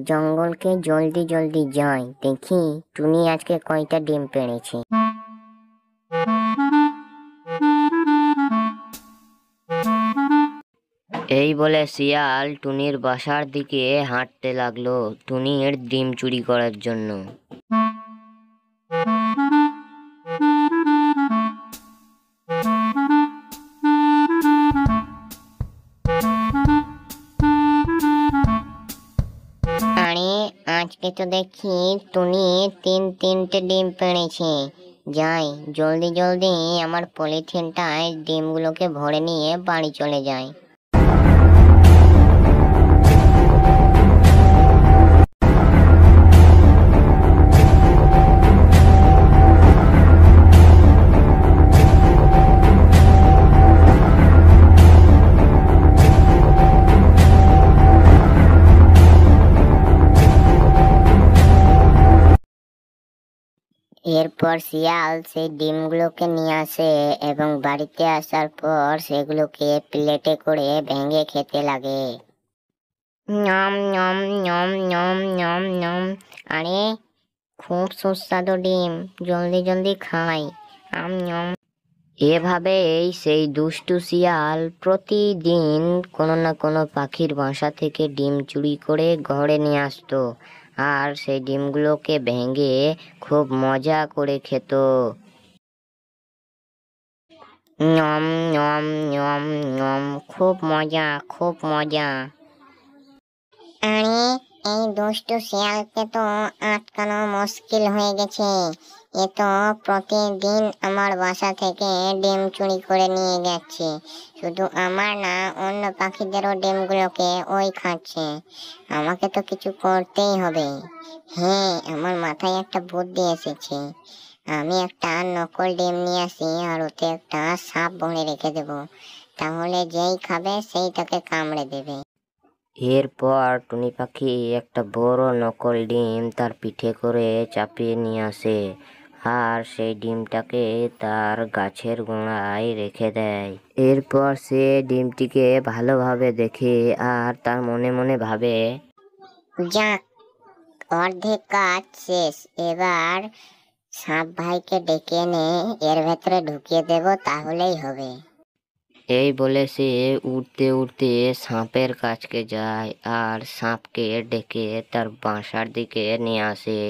জঙ্গলকে জলদি জলদি যাই, দেখি টুনি আজকে কয়টা ডিম পেড়েছে। এই বলে শিয়াল টুনির বাসার দিকে হাঁটতে লাগলো টুনির ডিম চুরি করার জন্য। আরে আজকে তো দেখি টুনি তিনটে ডিম পেড়েছে। যাই জলদি জলদি আমার পলিথিনটায় ডিমগুলোকে ভরে নিয়ে বাড়ি চলে যাই। এরপর শিয়াল সেই ডিমগুলোকে নিয়ে আসে এবং বাড়িতে আসার পর সেগুলোকে প্লেটে করে ভেঙে খেতে লাগে। নম নম নম নম নম নম। আরে খুব সুস্বাদু ডিম, জলদি জলদি খাই। নম। এভাবেই সেই দুষ্টু শিয়াল প্রতিদিন কোনো না কোনো পাখির বাসা থেকে ডিম চুরি করে ঘরে নিয়ে আসতো আর সেই ডিমগুলোকে ভেঙে খুব মজা করে খেত। নম নম নম নম। খুব মজা, খুব মজা। আরে এই দুষ্টু শিয়ালকে তো আটকানো মুশকিল হয়ে গেছে। এ তো প্রতিদিন আমার বাসা থেকে ডিম চুরি করে নিয়ে যাচ্ছে। শুধু আমার না, অন্য পাখিদেরও ডিমগুলোকে ওই খাচ্ছে। আমাকে তো কিছু করতেই হবে। হ্যাঁ, আমার মাথায় একটা বুদ্ধি এসেছে। আমি একটা নকল ডিম নিয়ে আসি আর ওতে একটা সাপ ভরে রেখে দেবো। তাহলে যেই খাবে সেই তাকে কামড়ে দেবে। এরপর টুনি পাখি একটা বড় নকল ডিম তার পিঠে করে চাপিয়ে নিয়ে আসে আর সেই ডিমটাকে তার গাছের গোড়ায় রেখে দেয়। এরপর সে ডিমটিকে ভালোভাবে দেখে আর তার মনে মনে ভাবে, যাক, অর্ধেক কাজ শেষ। এবার সাপ ভাইকে ডেকে এনে এর ভেতরে ঢুকিয়ে দেব, তাহলেই হবে। এই বলে সে উড়তে উড়তে সাপের কাছে যায় আর সাপকে ডেকে তার বাসার দিকে নিয়ে আসে।